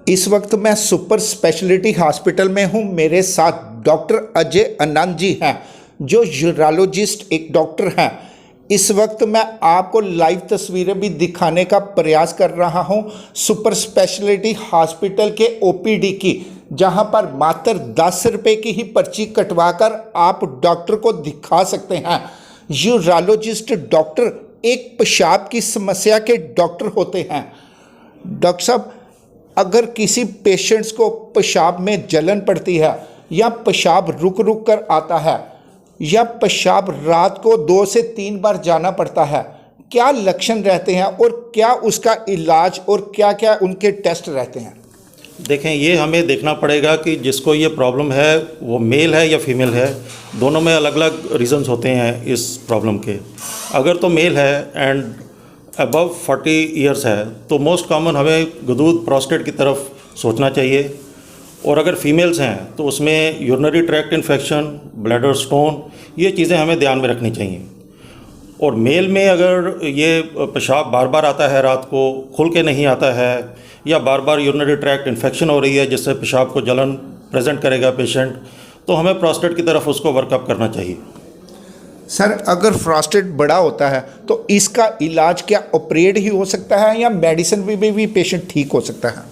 इस वक्त मैं सुपर स्पेशलिटी हॉस्पिटल में हूं। मेरे साथ डॉक्टर अजय आनंद जी हैं, जो यूरोलॉजिस्ट एक डॉक्टर हैं। इस वक्त मैं आपको लाइव तस्वीरें भी दिखाने का प्रयास कर रहा हूं सुपर स्पेशलिटी हॉस्पिटल के ओपीडी की, जहां पर मात्र 10 रुपये की ही पर्ची कटवाकर आप डॉक्टर को दिखा सकते हैं। यूरोलॉजिस्ट डॉक्टर एक पेशाब की समस्या के डॉक्टर होते हैं। डॉक्टर साहब, अगर किसी पेशेंट्स को पेशाब में जलन पड़ती है या पेशाब रुक रुक कर आता है या पेशाब रात को 2 से 3 बार जाना पड़ता है, क्या लक्षण रहते हैं और क्या उसका इलाज और क्या क्या उनके टेस्ट रहते हैं? देखें, ये हमें देखना पड़ेगा कि जिसको ये प्रॉब्लम है वो मेल है या फीमेल है। दोनों में अलग अलग रीज़न्स होते हैं इस प्रॉब्लम के। अगर तो मेल है एंड अबव 40 ईयर्स है तो मोस्ट कॉमन हमें गदूद प्रोस्टेट की तरफ सोचना चाहिए। और अगर फीमेल्स हैं तो उसमें urinary tract infection, bladder stone, ये चीज़ें हमें ध्यान में रखनी चाहिए। और मेल में अगर ये पेशाब बार बार आता है, रात को खुल के नहीं आता है, या बार बार यूरिनरी ट्रैक्ट इन्फेक्शन हो रही है जिससे पेशाब को जलन प्रेजेंट करेगा पेशेंट, तो हमें प्रोस्टेट की तरफ उसको वर्कअप करना चाहिए। सर, अगर प्रोस्टेट बड़ा होता है तो इसका इलाज क्या ऑपरेट ही हो सकता है या मेडिसिन भी पेशेंट ठीक हो सकता है?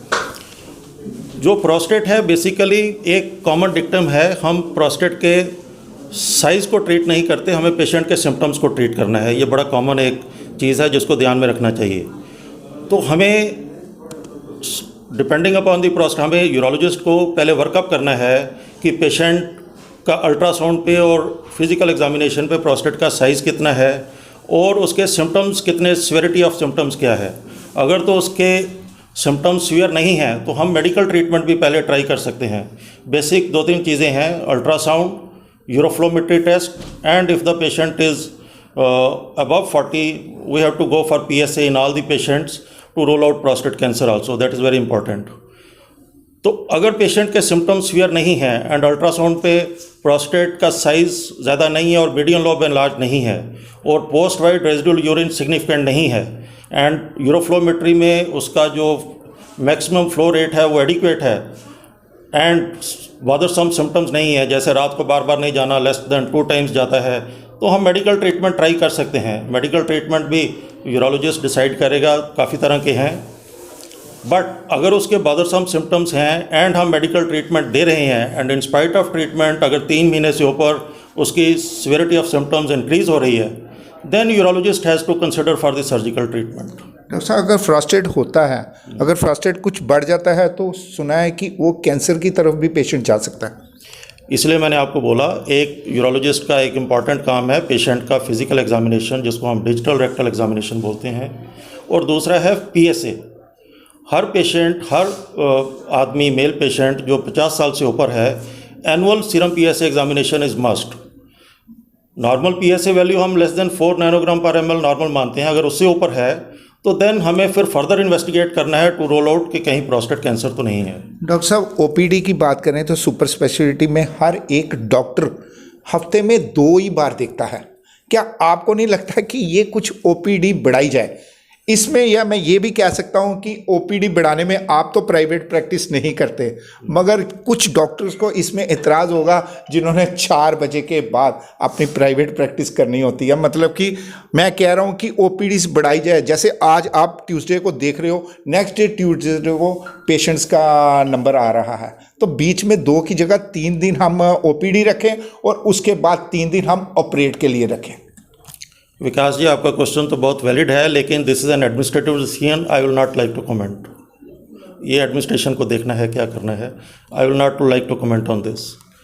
जो प्रोस्टेट है बेसिकली एक कॉमन डिक्टम है, हम प्रोस्टेट के साइज़ को ट्रीट नहीं करते, हमें पेशेंट के सिम्टम्स को ट्रीट करना है। ये बड़ा कॉमन एक चीज़ है जिसको ध्यान में रखना चाहिए। तो हमें डिपेंडिंग अपॉन दी प्रोस्टेट, हमें यूरोलॉजिस्ट को पहले वर्कअप करना है कि पेशेंट का अल्ट्रासाउंड पे और फिज़िकल एग्जामिनेशन पे प्रोस्टेट का साइज़ कितना है और उसके सिम्टम्स कितने, सीवियरिटी ऑफ सिम्टम्स क्या है। अगर तो उसके सिम्टम्स सीवियर नहीं हैं तो हम मेडिकल ट्रीटमेंट भी पहले ट्राई कर सकते हैं। बेसिक 2-3 चीज़ें हैं, ultrasound, uroflowmetry test, and if the patient is above 40 we have to go for PSA in all the patients to rule out prostate cancer also. That is very important. तो अगर patient के symptoms severe नहीं हैं and ultrasound पे prostate का size ज़्यादा नहीं है और मीडियम लोब एनलार्ज नहीं है और post wide residual urine significant नहीं है एंड यूरोफ्लोमेट्री में उसका जो मैक्सिमम फ्लो रेट है वो एडिक्वेट है एंड बॉदरसम सिम्टम्स नहीं है, जैसे रात को बार बार नहीं जाना, लेस देन 2 टाइम्स जाता है, तो हम मेडिकल ट्रीटमेंट ट्राई कर सकते हैं। मेडिकल ट्रीटमेंट भी यूरोलॉजिस्ट डिसाइड करेगा, काफ़ी तरह के हैं। बट अगर उसके बॉदरसम सिम्टम्स हैं एंड हम मेडिकल ट्रीटमेंट दे रहे हैं and in spite of treatment अगर 3 महीने से ऊपर उसकी सीवियरिटी ऑफ सिम्टम्स इंक्रीज हो रही है, then urologist has to consider for the surgical treatment. Doctor साहब, अगर प्रोस्टेट होता है, अगर प्रोस्टेट कुछ बढ़ जाता है तो सुना है कि वो कैंसर की तरफ भी पेशेंट जा सकता है। इसलिए मैंने आपको बोला, एक यूरोलॉजिस्ट का एक इम्पॉर्टेंट काम है पेशेंट का फिजिकल एग्जामिनेशन, जिसको हम डिजिटल रेक्टल एग्जामिनेशन बोलते हैं, और दूसरा है PSA। हर पेशेंट, हर आदमी, मेल पेशेंट जो 50 साल से ऊपर है, annual serum PSA examination is must. Normal PSA value हम लेस देन 4 नैनोग्राम पर ml नॉर्मल मानते हैं। अगर उससे ऊपर है तो देन हमें फिर फर्दर इन्वेस्टिगेट करना है टू रोल आउट कि कहीं प्रोस्टेट कैंसर तो नहीं है। डॉक्टर साहब, OPD की बात करें तो सुपर स्पेशलिटी में हर एक डॉक्टर हफ्ते में 2 ही बार देखता है। क्या आपको नहीं लगता कि ये कुछ OPD बढ़ाई जाए इसमें? या मैं ये भी कह सकता हूँ कि OPD बढ़ाने में आप तो प्राइवेट प्रैक्टिस नहीं करते, मगर कुछ डॉक्टर्स को इसमें एतराज़ होगा जिन्होंने 4 बजे के बाद अपनी प्राइवेट प्रैक्टिस करनी होती है। मतलब कि मैं कह रहा हूँ कि OPDs बढ़ाई जाए। जैसे आज आप ट्यूसडे को देख रहे हो, नेक्स्ट डे ट्यूसडे को पेशेंट्स का नंबर आ रहा है, तो बीच में 2 की जगह 3 दिन हम OPD रखें और उसके बाद 3 दिन हम ऑपरेट के लिए रखें। विकास जी, आपका क्वेश्चन तो बहुत वैलिड है, लेकिन this is an administrative decision, I will not like to comment. ये एडमिनिस्ट्रेशन को देखना है क्या करना है। I will not to like to comment on this.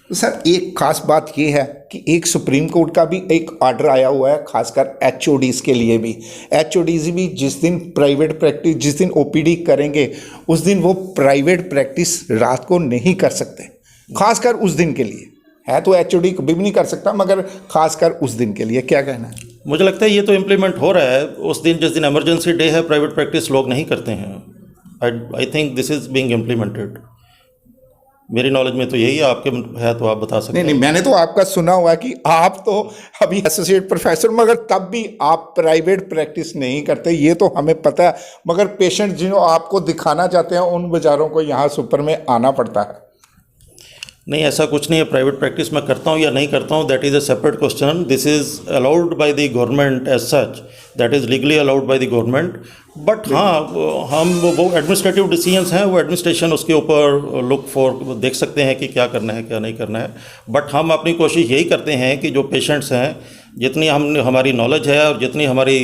Sir, एक खास बात ये है कि एक सुप्रीम कोर्ट का भी एक ऑर्डर आया हुआ है, खासकर HODs के लिए भी। HODs भी जिस दिन प्राइवेट प्रैक्टिस, जिस दिन OPD करेंगे उस दिन वो प्राइवेट प्रैक्टिस रात को नहीं कर सकते, खासकर उस दिन के लिए। है तो HOD कभी भी नहीं कर सकता, मगर खासकर उस दिन के लिए क्या कहना है? मुझे लगता है ये तो इम्प्लीमेंट हो रहा है। उस दिन, जिस दिन इमरजेंसी डे है, प्राइवेट प्रैक्टिस लोग नहीं करते हैं। I think this is being implemented. मेरी नॉलेज में तो यही है, आपके है तो आप बता सकते नहीं हैं। नहीं, मैंने तो आपका सुना हुआ है कि आप तो अभी एसोसिएट प्रोफेसर, मगर तब भी आप प्राइवेट प्रैक्टिस नहीं करते, ये तो हमें पता है। मगर पेशेंट जिन्हों आपको दिखाना चाहते हैं उन बेचारों को यहाँ सुपर में आना पड़ता है। नहीं, ऐसा कुछ नहीं है। प्राइवेट प्रैक्टिस मैं करता हूँ या नहीं करता हूँ, that is a separate question. This is allowed by the government as such, that is legally allowed by the government. But हाँ, हम वो एडमिनिस्ट्रेटिव डिसीजंस हैं, वो एडमिनिस्ट्रेशन उसके ऊपर लुक फॉर देख सकते हैं कि क्या करना है क्या नहीं करना है। बट हम अपनी कोशिश यही करते हैं कि जो पेशेंट्स हैं, जितनी हमारी नॉलेज है और जितनी हमारी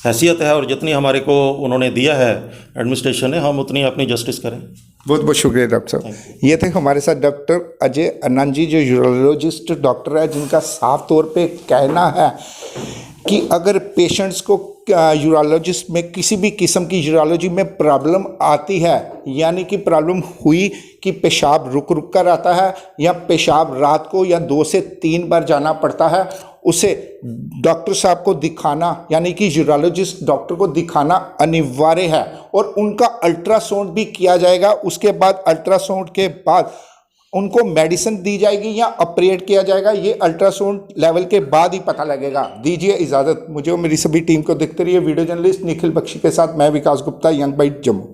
हैसियत है और जितनी हमारे को उन्होंने दिया है एडमिनिस्ट्रेशन ने, हम उतनी अपनी जस्टिस करें। बहुत बहुत शुक्रिया डॉक्टर साहब। ये थे हमारे साथ डॉक्टर अजय आनंद जी, जो यूरोलॉजिस्ट डॉक्टर है, जिनका साफ तौर पे कहना है कि अगर पेशेंट्स को यूरोलॉजिस्ट में किसी भी किस्म की यूरोलॉजी में प्रॉब्लम आती है, यानी कि प्रॉब्लम हुई कि पेशाब रुक रुक कर आता है या पेशाब रात को या 2 से 3 बार जाना पड़ता है, उसे डॉक्टर साहब को दिखाना, यानी कि यूरोलॉजिस्ट डॉक्टर को दिखाना अनिवार्य है। और उनका अल्ट्रासाउंड भी किया जाएगा। उसके बाद अल्ट्रासाउंड के बाद उनको मेडिसिन दी जाएगी या ऑपरेट किया जाएगा, ये अल्ट्रासाउंड लेवल के बाद ही पता लगेगा। दीजिए इजाज़त, मुझे और मेरी सभी टीम को देखते रहिए। वीडियो जर्नलिस्ट निखिल बख्शी के साथ मैं विकास गुप्ता, यंग बाइट जम्मू।